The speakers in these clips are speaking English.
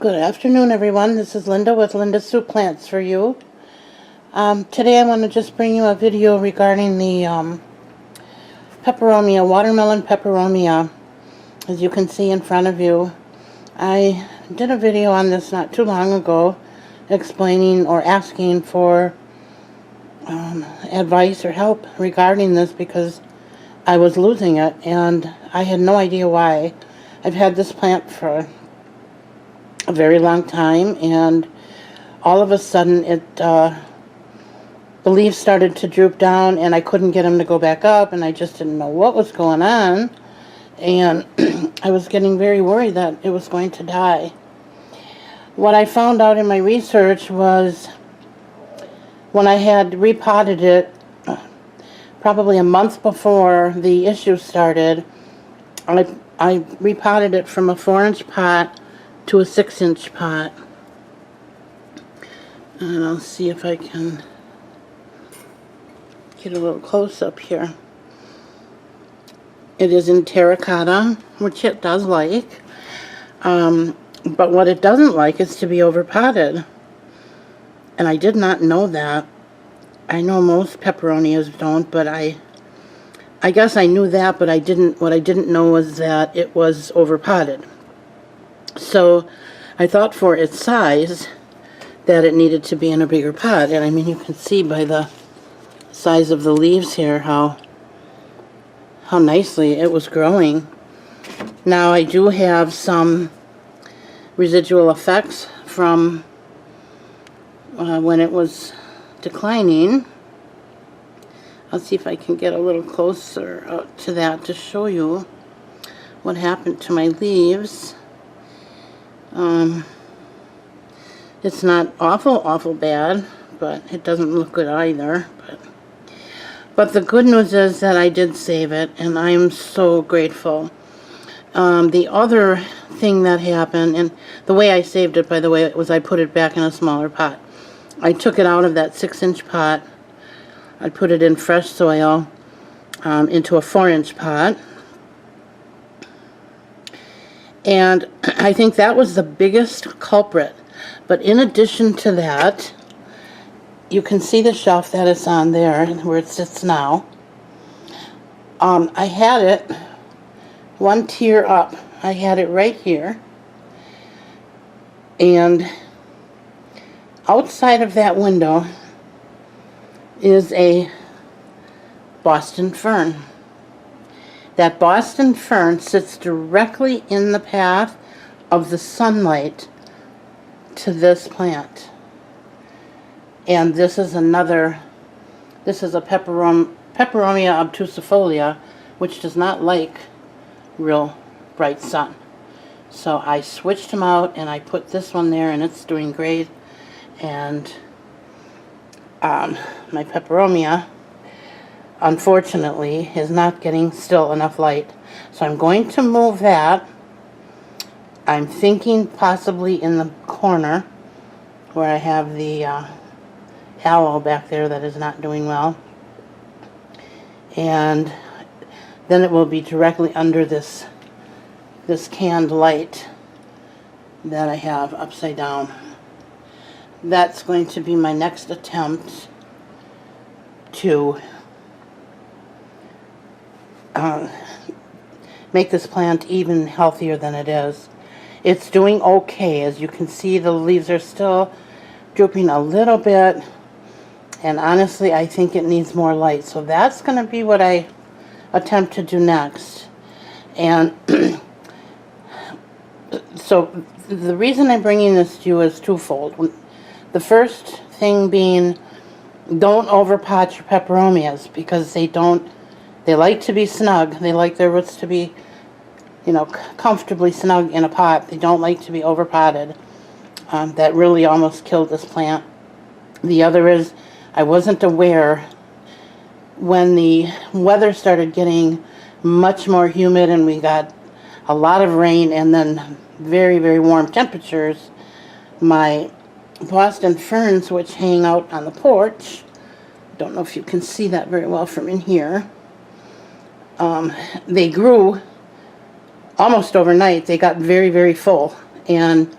Good afternoon, everyone. This is Linda with Linda's Soup Plants for you. Today I want to just bring you a video regarding the Peperomia, watermelon Peperomia. As you can see in front of you, I did a video on this not too long ago explaining or asking for advice or help regarding this because I was losing it and I had no idea why. I've had this plant for a very long time, and all of a sudden the leaves started to droop down and I couldn't get them to go back up, and I just didn't know what was going on, and I was getting very worried that it was going to die. What I found out in my research was when I had repotted it probably a month before the issue started, I repotted it from a 4-inch pot to a 6-inch pot. And I'll see if I can get a little close up here. It is in terracotta, which it does like. But what it doesn't like is to be overpotted. And I did not know that. I know most peperonias don't, but I guess I knew that, but what I didn't know was that it was overpotted. So I thought for its size that it needed to be in a bigger pot. And I mean, you can see by the size of the leaves here how nicely it was growing. Now I do have some residual effects from when it was declining. I'll see if I can get a little closer to that to show you what happened to my leaves. It's not awful bad, but it doesn't look good either. But the good news is that I did save it, and I'm so grateful. The other thing that happened, and the way I saved it, by the way, was I put it back in a smaller pot. I took it out of that 6-inch pot. I put it in fresh soil into a 4-inch pot. And I think that was the biggest culprit. But in addition to that, you can see the shelf that it's on there, where it sits now. I had it one tier up. I had it right here. And outside of that window is a Boston fern. That Boston fern sits directly in the path of the sunlight to this plant. And this is a Peperomia obtusifolia, which does not like real bright sun. So I switched them out and I put this one there, and it's doing great. And my Peperomia, unfortunately, is not getting still enough light. So I'm going to move that. I'm thinking possibly in the corner where I have the aloe back there that is not doing well. And then it will be directly under this canned light that I have upside down. That's going to be my next attempt to make this plant even healthier than it is. It's doing okay. As you can see, the leaves are still drooping a little bit, and honestly I think it needs more light. So that's going to be what I attempt to do next. And so the reason I'm bringing this to you is twofold. The first thing being, don't overpot your peperomias, because they like to be snug. They like their roots to be, comfortably snug in a pot. They don't like to be overpotted. That really almost killed this plant. The other is, I wasn't aware when the weather started getting much more humid and we got a lot of rain and then very warm temperatures, my Boston ferns, which hang out on the porch, don't know if you can see that very well from in here, they grew almost overnight. They got very full, and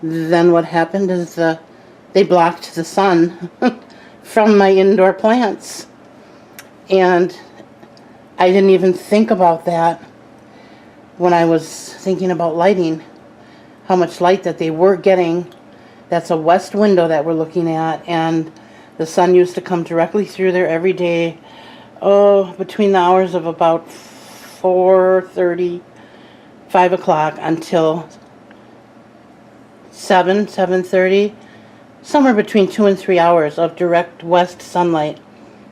then what happened is they blocked the sun from my indoor plants. And I didn't even think about that when I was thinking about lighting, how much light that they were getting. That's a west window that we're looking at, and the sun used to come directly through there every day, between the hours of about 4:30, 5 o'clock until 7:30, somewhere between 2 and 3 hours of direct west sunlight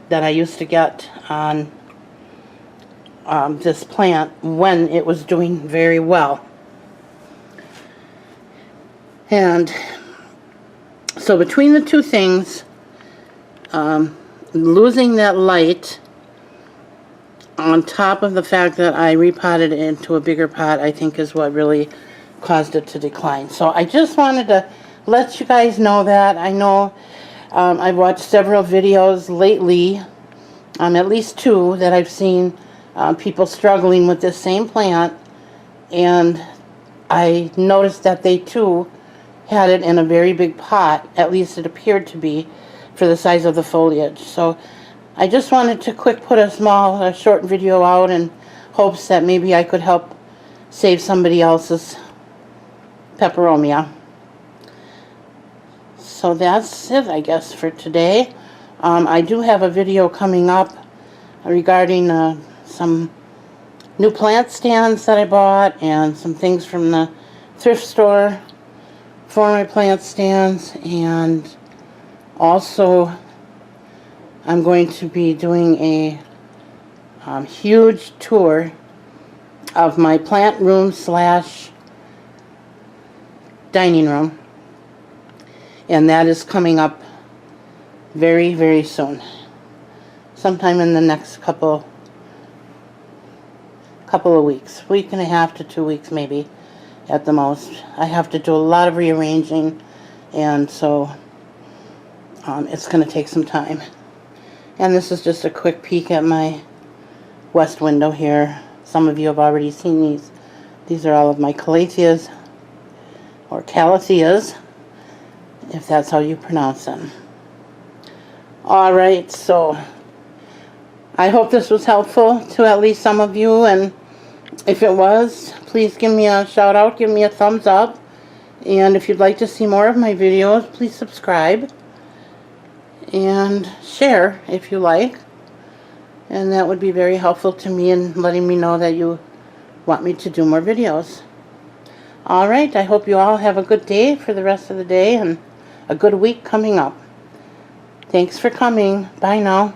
that I used to get on this plant when it was doing very well. And so between the two things, losing that light on top of the fact that I repotted it into a bigger pot, I think is what really caused it to decline. So I just wanted to let you guys know that. I know I've watched several videos lately, at least 2 that I've seen people struggling with this same plant, and I noticed that they too had it in a very big pot, at least it appeared to be, for the size of the foliage. So I just wanted to put a short video out in hopes that maybe I could help save somebody else's peperomia. So that's it, I guess, for today. I do have a video coming up regarding some new plant stands that I bought and some things from the thrift store for my plant stands, and also I'm going to be doing a huge tour of my plant room / dining room, and that is coming up very, very soon, sometime in the next couple of weeks, week and a half to 2 weeks maybe at the most. I have to do a lot of rearranging, and so it's going to take some time. And this is just a quick peek at my west window here. Some of you have already seen these. These are all of my calatheas, or calatheas, if that's how you pronounce them. Alright, so I hope this was helpful to at least some of you, and if it was, please give me a shout out, give me a thumbs up, and if you'd like to see more of my videos, please subscribe and share if you like, and that would be very helpful to me in letting me know that you want me to do more videos. Alright, I hope you all have a good day for the rest of the day and a good week coming up. Thanks for coming. Bye now.